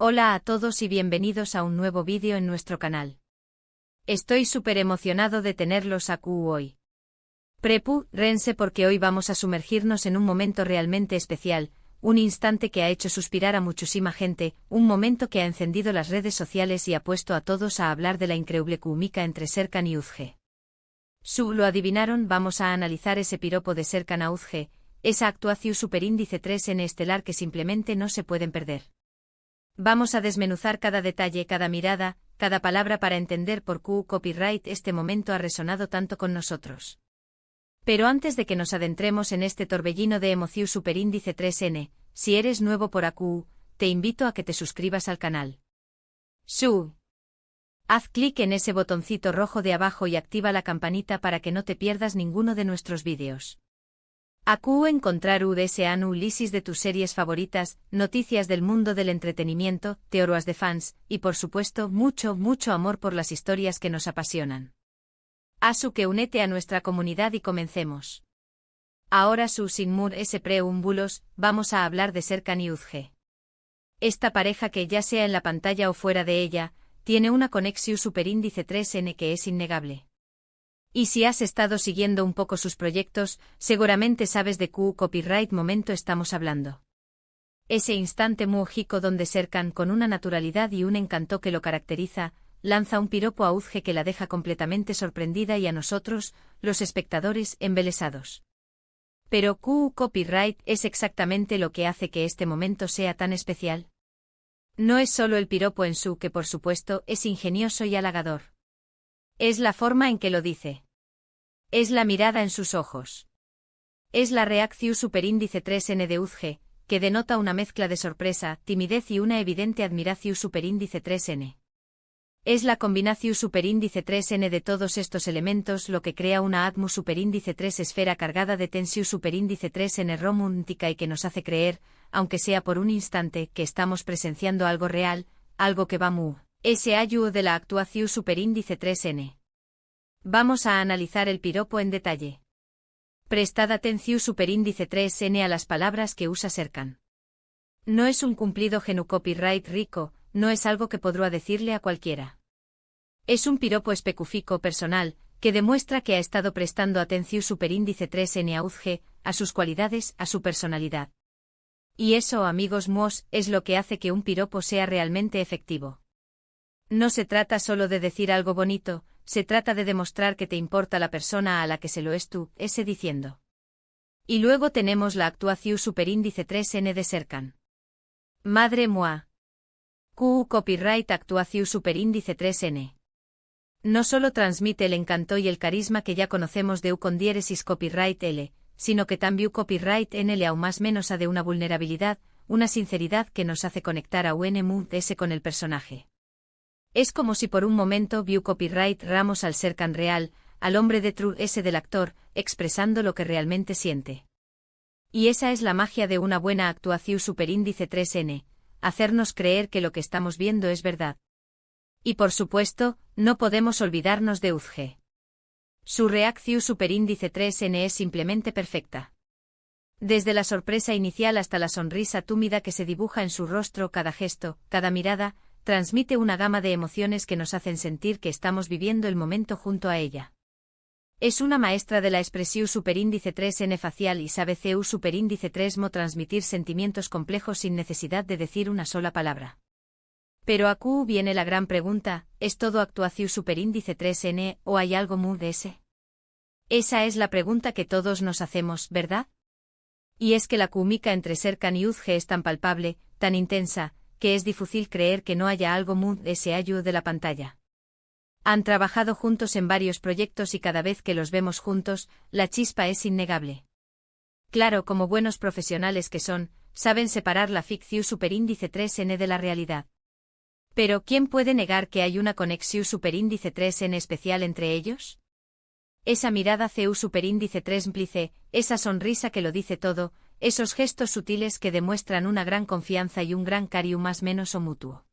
Hola a todos y bienvenidos a un nuevo vídeo en nuestro canal. Estoy súper emocionado de tenerlos aquí hoy. Prepárense porque hoy vamos a sumergirnos en un momento realmente especial, un instante que ha hecho suspirar a muchísima gente, un momento que ha encendido las redes sociales y ha puesto a todos a hablar de la increíble química entre Serkan y Uzge. ¿Lo adivinaron? Vamos a analizar ese piropo de Serkan a Uzge, esa actuación superíndice 3N estelar que simplemente no se pueden perder. Vamos a desmenuzar cada detalle, cada mirada, cada palabra para entender por qué copyright este momento ha resonado tanto con nosotros. Pero antes de que nos adentremos en este torbellino de emoción superíndice 3N, si eres nuevo por aquí, te invito a que te suscribas al canal. Haz clic en ese botoncito rojo de abajo y activa la campanita para que no te pierdas ninguno de nuestros vídeos. Aquí encontrar análisis de tus series favoritas, noticias del mundo del entretenimiento, teorías de fans, y por supuesto mucho amor por las historias que nos apasionan. Que únete a nuestra comunidad y comencemos. Ahora sin más preámbulos, vamos a hablar de Serkan y Uzge. Esta pareja que ya sea en la pantalla o fuera de ella, tiene una conexión superíndice 3N que es innegable. Y si has estado siguiendo un poco sus proyectos, seguramente sabes de qué copyright momento estamos hablando. Ese instante mágico donde Serkan, con una naturalidad y un encanto que lo caracteriza, lanza un piropo a Uzge que la deja completamente sorprendida y a nosotros, los espectadores, embelesados. Pero ¿qué copyright es exactamente lo que hace que este momento sea tan especial? No es solo el piropo en que por supuesto es ingenioso y halagador. Es la forma en que lo dice. Es la mirada en sus ojos. Es la reacción superíndice 3N de Uzge, que denota una mezcla de sorpresa, timidez y una evidente admiración superíndice 3N. Es la combinación superíndice 3N de todos estos elementos lo que crea una atmósfera superíndice 3 esfera cargada de tensión superíndice 3N romántica y que nos hace creer, aunque sea por un instante, que estamos presenciando algo real, algo que va muy ese ayudo de la actuación superíndice 3N. Vamos a analizar el piropo en detalle. Prestad atención superíndice 3N a las palabras que usa Serkan. No es un cumplido genu copyright rico, no es algo que podrá decirle a cualquiera. Es un piropo específico personal, que demuestra que ha estado prestando atención superíndice 3N a Uzge, a sus cualidades, a su personalidad. Y eso, amigos míos, es lo que hace que un piropo sea realmente efectivo. No se trata solo de decir algo bonito, se trata de demostrar que te importa la persona a la que se lo ese diciendo. Y luego tenemos la actuación superíndice 3N de Serkan. Madre mía. Copyright actuación superíndice 3N. No solo transmite el encanto y el carisma que ya conocemos de con diéresis copyright L, sino que también copyright NL aún más menos a de una vulnerabilidad, una sinceridad que nos hace conectar a UNMUS con el personaje. Es como si por un momento view copyright ramos al Serkan real, al hombre de True S del actor, expresando lo que realmente siente. Y esa es la magia de una buena actuación superíndice 3N, hacernos creer que lo que estamos viendo es verdad. Y por supuesto, no podemos olvidarnos de Uzge. Su reacción superíndice 3N es simplemente perfecta. Desde la sorpresa inicial hasta la sonrisa túmida que se dibuja en su rostro, cada gesto, cada mirada, transmite una gama de emociones que nos hacen sentir que estamos viviendo el momento junto a ella. Es una maestra de la expresión superíndice 3N facial y sabe CU superíndice 3mo transmitir sentimientos complejos sin necesidad de decir una sola palabra. Pero aquí viene la gran pregunta, ¿es todo actuación superíndice 3N o hay algo muy de ese? Esa es la pregunta que todos nos hacemos, ¿verdad? Y es que la química entre Serkan y Uzge es tan palpable, tan intensa, que es difícil creer que no haya algo muy de ese ayudo de la pantalla. Han trabajado juntos en varios proyectos y cada vez que los vemos juntos, la chispa es innegable. Claro, como buenos profesionales que son, saben separar la ficción superíndice 3N de la realidad. Pero ¿quién puede negar que hay una conexión superíndice 3N especial entre ellos? Esa mirada CU superíndice 3 implice, esa sonrisa que lo dice todo, esos gestos sutiles que demuestran una gran confianza y un gran cariño más menos o mutuo.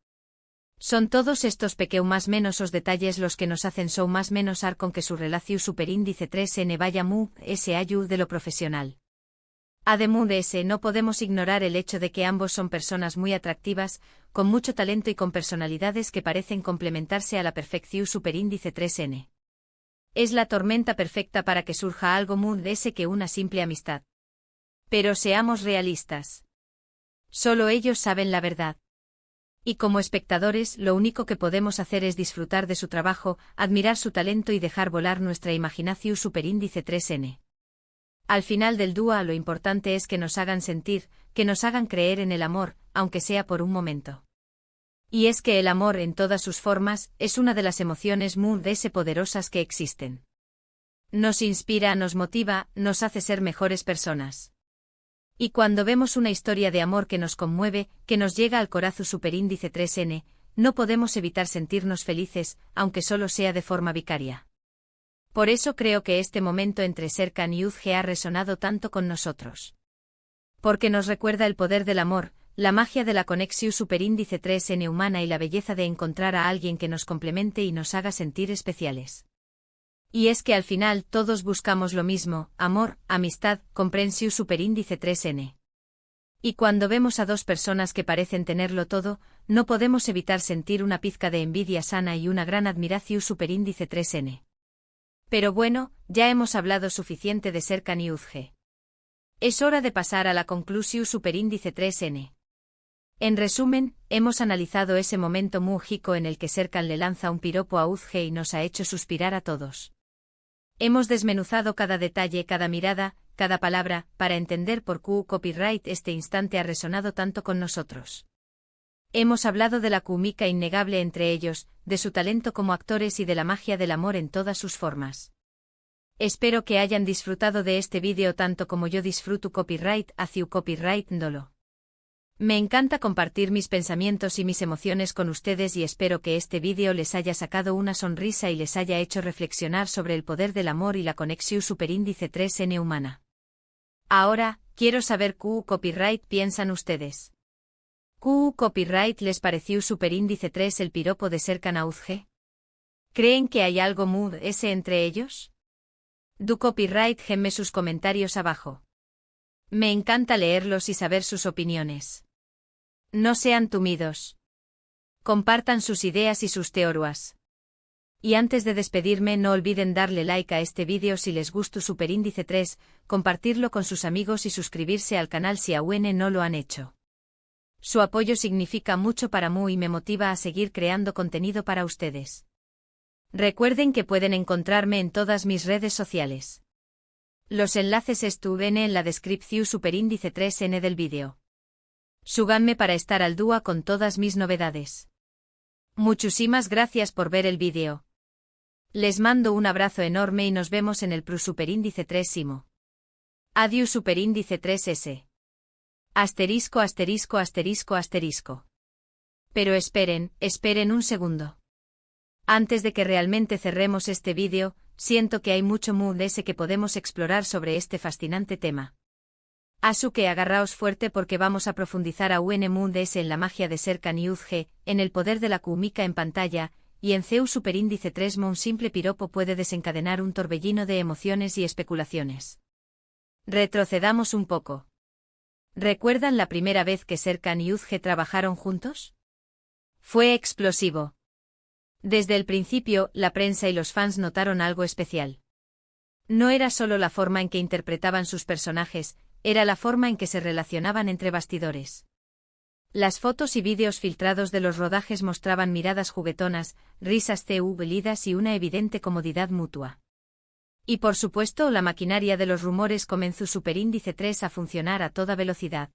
Son todos estos pequeños más menos os detalles los que nos hacen más menos con que su relación superíndice 3N vaya ese ayudo de lo profesional. Además, no podemos ignorar el hecho de que ambos son personas muy atractivas, con mucho talento y con personalidades que parecen complementarse a la perfección. Superíndice 3N. Es la tormenta perfecta para que surja algo más que una simple amistad. Pero seamos realistas. Solo ellos saben la verdad. Y como espectadores, lo único que podemos hacer es disfrutar de su trabajo, admirar su talento y dejar volar nuestra imaginación. Superíndice 3N. Al final del dúo, lo importante es que nos hagan sentir, que nos hagan creer en el amor, aunque sea por un momento. Y es que el amor en todas sus formas es una de las emociones muy poderosas que existen. Nos inspira, nos motiva, nos hace ser mejores personas. Y cuando vemos una historia de amor que nos conmueve, que nos llega al corazón. Superíndice 3N, no podemos evitar sentirnos felices, aunque solo sea de forma vicaria. Por eso creo que este momento entre Serkan y Uzge ha resonado tanto con nosotros. Porque nos recuerda el poder del amor, la magia de la conexión. Superíndice 3N humana y la belleza de encontrar a alguien que nos complemente y nos haga sentir especiales. Y es que al final todos buscamos lo mismo, amor, amistad, comprensión. Superíndice 3N. Y cuando vemos a dos personas que parecen tenerlo todo, no podemos evitar sentir una pizca de envidia sana y una gran admiración. Superíndice 3N. Pero bueno, ya hemos hablado suficiente de Serkan y Uzge. Es hora de pasar a la conclusión. Superíndice 3N. En resumen, hemos analizado ese momento mágico en el que Serkan le lanza un piropo a Uzge y nos ha hecho suspirar a todos. Hemos desmenuzado cada detalle, cada mirada, cada palabra, para entender por qué copyright este instante ha resonado tanto con nosotros. Hemos hablado de la química innegable entre ellos, de su talento como actores y de la magia del amor en todas sus formas. Espero que hayan disfrutado de este vídeo tanto como yo disfruto copyright hacia copyright Ndolo. Me encanta compartir mis pensamientos y mis emociones con ustedes y espero que este vídeo les haya sacado una sonrisa y les haya hecho reflexionar sobre el poder del amor y la conexión. Superíndice 3N humana. Ahora, quiero saber qué copyright piensan ustedes. ¿Qué copyright les pareció Superíndice 3 el piropo de Serkan a Uzge? ¿Creen que hay algo mood entre ellos? Du copyright gemme sus comentarios abajo. Me encanta leerlos y saber sus opiniones. No sean tímidos. Compartan sus ideas y sus teorías. Y antes de despedirme, no olviden darle like a este vídeo si les gustó Superíndice 3, compartirlo con sus amigos y suscribirse al canal si aún no lo han hecho. Su apoyo significa mucho para mí y me motiva a seguir creando contenido para ustedes. Recuerden que pueden encontrarme en todas mis redes sociales. Los enlaces estuvieron en la descripción. Superíndice 3N del vídeo. Súganme para estar al día con todas mis novedades. Muchísimas gracias por ver el vídeo. Les mando un abrazo enorme y nos vemos en el Superíndice 3. Adiós. Superíndice 3S. Asterisco, asterisco, asterisco, asterisco. Pero esperen un segundo. Antes de que realmente cerremos este vídeo, siento que hay mucho mood que podemos explorar sobre este fascinante tema. Así que agarraos fuerte porque vamos a profundizar aún mood en la magia de Serkan y Uzge, en el poder de la química en pantalla, y en Zeus. Superíndice 3 un simple piropo puede desencadenar un torbellino de emociones y especulaciones. Retrocedamos un poco. ¿Recuerdan la primera vez que Serkan y Uzge trabajaron juntos? Fue explosivo. Desde el principio, la prensa y los fans notaron algo especial. No era solo la forma en que interpretaban sus personajes, era la forma en que se relacionaban entre bastidores. Las fotos y vídeos filtrados de los rodajes mostraban miradas juguetonas, risas lidas y una evidente comodidad mutua. Y por supuesto, la maquinaria de los rumores comenzó. Superíndice 3 a funcionar a toda velocidad.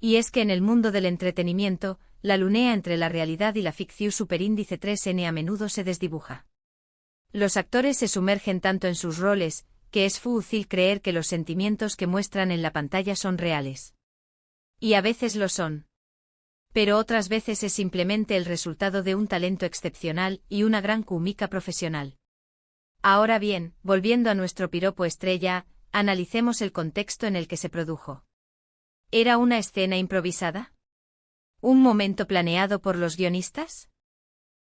Y es que en el mundo del entretenimiento, la línea entre la realidad y la ficción. Superíndice 3N a menudo se desdibuja. Los actores se sumergen tanto en sus roles, que es fácil creer que los sentimientos que muestran en la pantalla son reales. Y a veces lo son. Pero otras veces es simplemente el resultado de un talento excepcional y una gran química profesional. Ahora bien, volviendo a nuestro piropo estrella, analicemos el contexto en el que se produjo. ¿Era una escena improvisada? ¿Un momento planeado por los guionistas?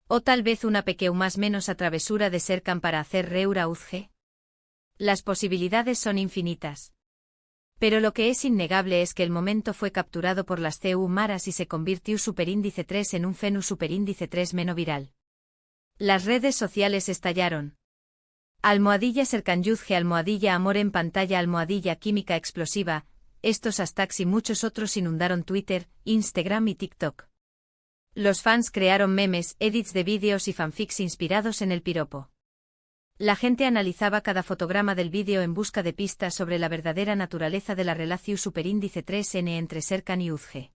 ¿O tal vez una más menos a travesura de Serkan para hacer reír a Uzge? Las posibilidades son infinitas. Pero lo que es innegable es que el momento fue capturado por las CU maras y se convirtió superíndice 3 en un fenu superíndice 3 meno viral. Las redes sociales estallaron. Almohadilla cercanyuzge, almohadilla amor en pantalla, almohadilla química explosiva, estos hashtags y muchos otros inundaron Twitter, Instagram y TikTok. Los fans crearon memes, edits de vídeos y fanfics inspirados en el piropo. La gente analizaba cada fotograma del vídeo en busca de pistas sobre la verdadera naturaleza de la relación superíndice 3N entre Serkan y Uzge.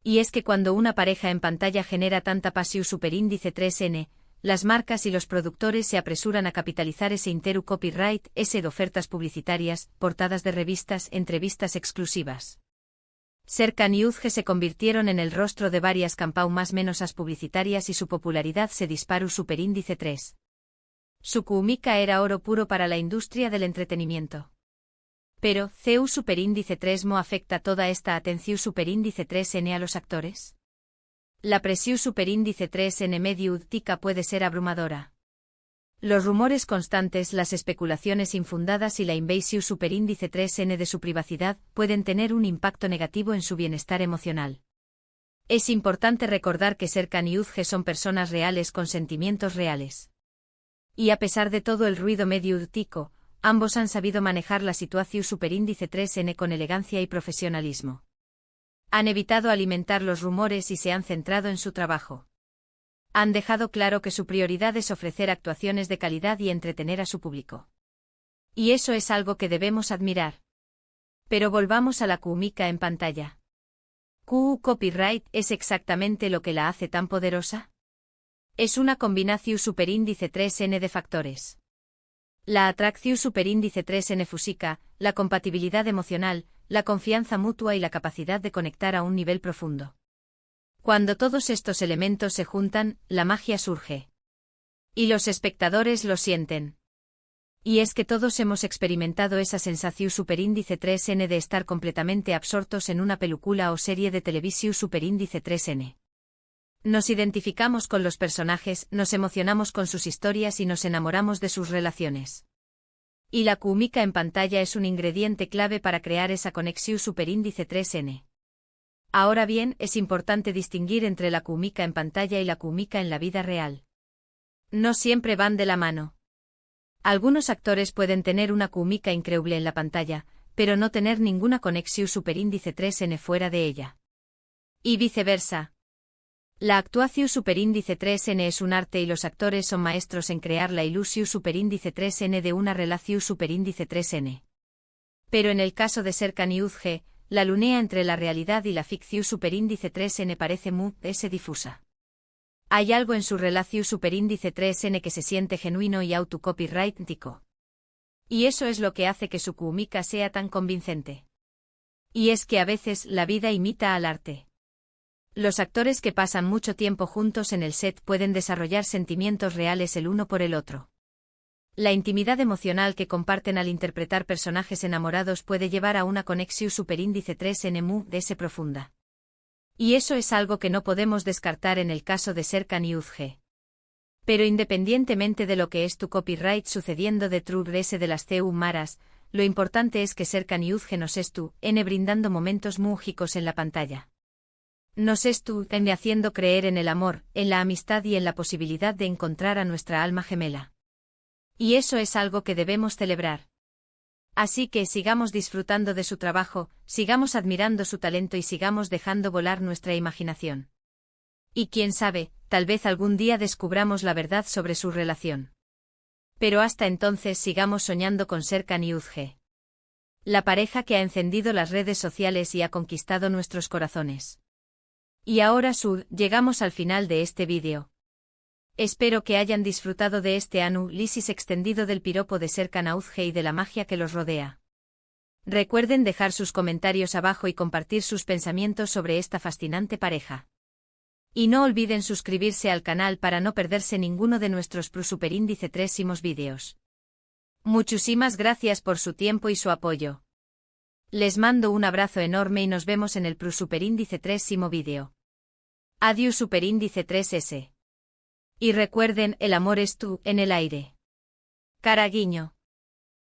Y es que cuando una pareja en pantalla genera tanta pasión superíndice 3N, las marcas y los productores se apresuran a capitalizar ese interu copyright, ese de ofertas publicitarias, portadas de revistas, entrevistas exclusivas. Serkan y Uzge se convirtieron en el rostro de varias campau más menosas publicitarias y su popularidad se disparó superíndice 3. Su química era oro puro para la industria del entretenimiento. Pero, ¿CU superíndice 3 mo afecta toda esta atención superíndice 3N a los actores? La presión superíndice 3N mediática puede ser abrumadora. Los rumores constantes, las especulaciones infundadas y la invasión superíndice 3N de su privacidad pueden tener un impacto negativo en su bienestar emocional. Es importante recordar que Serkan y Uzge son personas reales con sentimientos reales. Y a pesar de todo el ruido mediático, ambos han sabido manejar la situación superíndice 3N con elegancia y profesionalismo. Han evitado alimentar los rumores y se han centrado en su trabajo. Han dejado claro que su prioridad es ofrecer actuaciones de calidad y entretener a su público. Y eso es algo que debemos admirar. Pero volvamos a la química en pantalla. ¿QU copyright es exactamente lo que la hace tan poderosa? Es una combinación superíndice 3N de factores. La atracción superíndice 3N física, la compatibilidad emocional, la confianza mutua y la capacidad de conectar a un nivel profundo. Cuando todos estos elementos se juntan, la magia surge. Y los espectadores lo sienten. Y es que todos hemos experimentado esa sensación superíndice 3N de estar completamente absortos en una película o serie de televisión superíndice 3N. Nos identificamos con los personajes, nos emocionamos con sus historias y nos enamoramos de sus relaciones. Y la química en pantalla es un ingrediente clave para crear esa conexión superíndice 3N. Ahora bien, es importante distinguir entre la química en pantalla y la química en la vida real. No siempre van de la mano. Algunos actores pueden tener una química increíble en la pantalla, pero no tener ninguna conexión superíndice 3N fuera de ella. Y viceversa. La actuación superíndice 3N es un arte y los actores son maestros en crear la ilusión superíndice 3N de una relación superíndice 3N. Pero en el caso de Serkan y Uzge, la línea entre la realidad y la ficción superíndice 3N parece muy difusa. Hay algo en su relación superíndice 3N que se siente genuino y autocopyrightico. Y eso es lo que hace que su química sea tan convincente. Y es que a veces la vida imita al arte. Los actores que pasan mucho tiempo juntos en el set pueden desarrollar sentimientos reales el uno por el otro. La intimidad emocional que comparten al interpretar personajes enamorados puede llevar a una conexión superíndice 3N muy profunda. Y eso es algo que no podemos descartar en el caso de Serkan y Uzge. Pero independientemente de lo que es tu copyright sucediendo de True de las CU maras, lo importante es que Serkan y Uzge nos brindando momentos mágicos en la pantalla. Nos haciendo creer en el amor, en la amistad y en la posibilidad de encontrar a nuestra alma gemela. Y eso es algo que debemos celebrar. Así que sigamos disfrutando de su trabajo, sigamos admirando su talento y sigamos dejando volar nuestra imaginación. Y quién sabe, tal vez algún día descubramos la verdad sobre su relación. Pero hasta entonces sigamos soñando con Serkan y Uzge. La pareja que ha encendido las redes sociales y ha conquistado nuestros corazones. Y ahora llegamos al final de este vídeo. Espero que hayan disfrutado de este análisis extendido del piropo de Serkan a Uzge y de la magia que los rodea. Recuerden dejar sus comentarios abajo y compartir sus pensamientos sobre esta fascinante pareja. Y no olviden suscribirse al canal para no perderse ninguno de nuestros superíndice 3 vídeos. Muchísimas gracias por su tiempo y su apoyo. Les mando un abrazo enorme y nos vemos en el superíndice 3 vídeo. Adiós superíndice 3S. Y recuerden, el amor es tú, en el aire. Cara guiño.